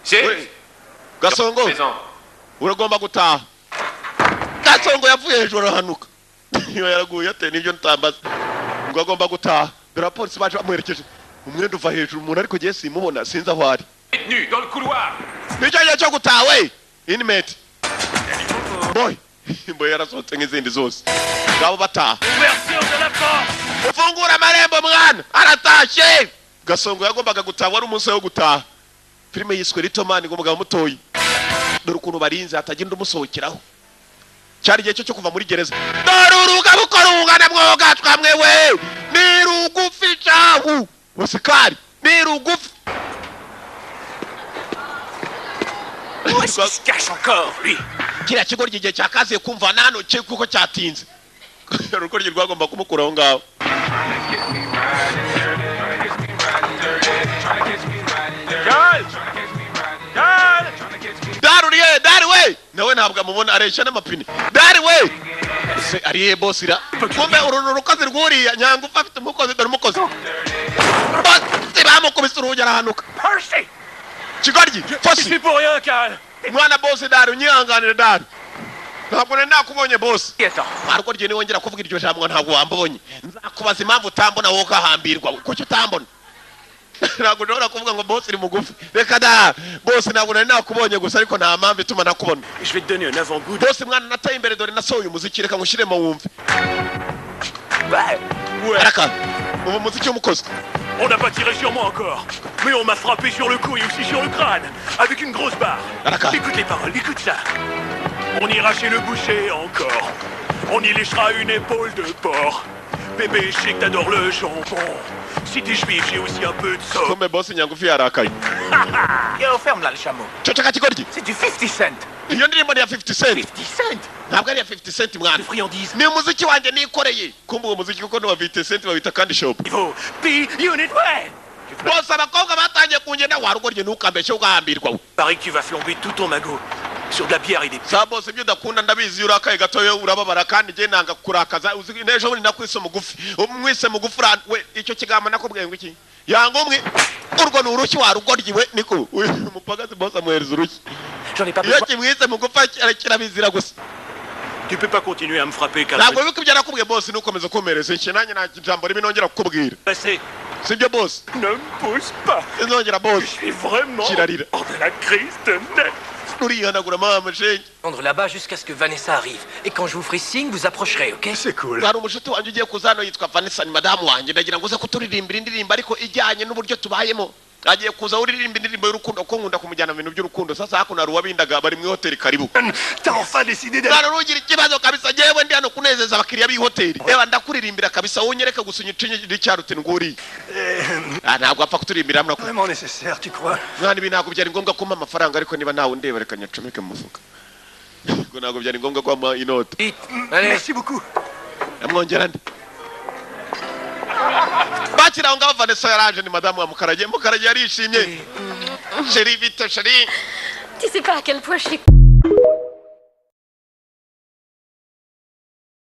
Chef. Gasongo. Uragomba gutaha. Gasongo yavuye hejuru hanuka. Iyo yaraguye ate nibyo ntambaza. Ngo agomba gutaha. Dore apolisi baje bamuherekeje. Umwenda uva hejuru umuntu ariko giye simubona sinza aho ari. Nu dans le couloir. Bijanye cyo gutaha we. Inmate. Boy. Boy yarasohotse nk'izindi zose. Ngabo bataha. Ouverture de la porte. Ufungura amarembo mwana. Aratashe. Gasongo yagombaga gutaha wari umunsi wo gutaha. Filime yiswe Ritomani ngo mugabo mutoyi. Dore ukuntu barinze atagenda umusohokeraho. Cyari gihe cyo kuva muri gereza. Dore uruga bukorungana mwoga twamwe we. Ni rugufi cyahu. Musikari. Ni rugufi. Où est-ce qu'il se cache encore, lui? Kira kigo gihe cyakaze kumva nano cye kuko cyatinze. Ruko rwagomba kumukuraho ngaho. Dari we nawe ntabwo amubona aresha n'amapine. Dari we se ariye bossira kumbe urunu rukoze rwuriya nyanga ufafite umukozi dore umukozi boss bamukubise urugi arahanuka. Percy Kigoryi fosi c'est pour rien Karl. mwana boss Dari unyihanganire Dari ntabwo nenda kubonye boss ariko rye ni wongera kuvuga iryo jambo ntabwo wambonye nzakubaza impamvu utambona wowe kahambirwa kuki utambona ntabwo ndora kuvuga ngo boss iri mugufi reka da boss ntabwo nari nakubonye gusa ariko nta mpamvu ituma nakubona. Je vais te donner un avant-goût. Boss mwana nataye imbere dore nasohoye umuziki reka ngushiremo wumve. Ouais. Araka ubu muziki w'umukozi. On n'a pas tiré sur moi encore, mais on m'a frappé sur le cou et aussi sur le crâne, avec une grosse barre. Écoute les paroles, écoute ça. On ira chez le boucher encore. On y léchera une épaule de porc. Bébé, je sais que t'adores le jambon. Si t'es juif, j'ai aussi un peu de sauce. Comme boss nyangufi yarakaye. Yo, ferme là le chameau. Cyoca Kigoryi. C'est du 50 cent. Iyo ndirimbo ya 50 cent. 50 cent. Ntabwo ari ya 50 cent mwana. De friandises. Ni umuziki wanjye nikoreye. Kumbe uwo muziki kuko no 50 cent babita kandi shop. Il faut P-Unit, ouais. Boss abakobwa batangiye kungenda warugorye ntukambeshe ugahambirwa. Pareil que tu vas flamber tout ton magot sur de la bière et des... Sa boss ibyo udakunda ndabizi urakaye gatoyo urababara kandi je nanga kurakaza uzi nejo muri nakwise mugufi umwise mugufi we icyo kigamba nakubwiye ngo iki yanga umwe urwo nuruki warugoryi we niko umupagazi boss amwereza uruki. J'en ai pas Iyo besoin. kimwise mugufi kirabizira gusa. Tu peux pas continuer à me frapper car... Ntabwo biko byarakubwiye boss nukomeza komereza inshinanye nta jambo ribi nongera kukubwira. Passez. Sibyo boss. Ne me pousse pas. Nongera boss. Je suis vraiment Kirarira. hors de la crise de nerfs. Urihanagura mama shenge. Attendre là-bas jusqu'à ce que Vanessa arrive. Et quand je vous ferai signe, vous approcherez, ok? C'est cool. Hari umushuti wanjye ugiye kuzano yitwa Vanessa ni madamu wanjye ndagira ngo uze kuturirimbira indirimbo ariko ijyanye n'uburyo tubayemo. Agiye kuza uririmba indirimbo y'urukundo ko nkunda kumujyana mu bintu by'urukundo. Sasa hako naruwa bindaga bari mu hoteli karibu. T'as enfin décidé d'aller... Naro rugira ikibazo kabisa jewe ndi hano kunezeza abakiriya b'ihoteli. Eba ndakuririmbira kabisa wonyereka gusunya icinye cyarute nguri. Ntabwo apfa kuturirimbira hamwe. Vraiment nécessaire, tu crois? Mwana ibi ntabwo byari ngombwa kumpa amafaranga ariko niba nawe ndeba reka nyacomeke mu mufuka. Ngo ntabwo byari ngombwa kwampa inoti. Merci beaucoup. Amwongera ndi. Bakira ngaho Vanessa yaranje ni madamu wa Mukarage yarishimye. Chérie vite chérie. Tu sais pas à quel point je suis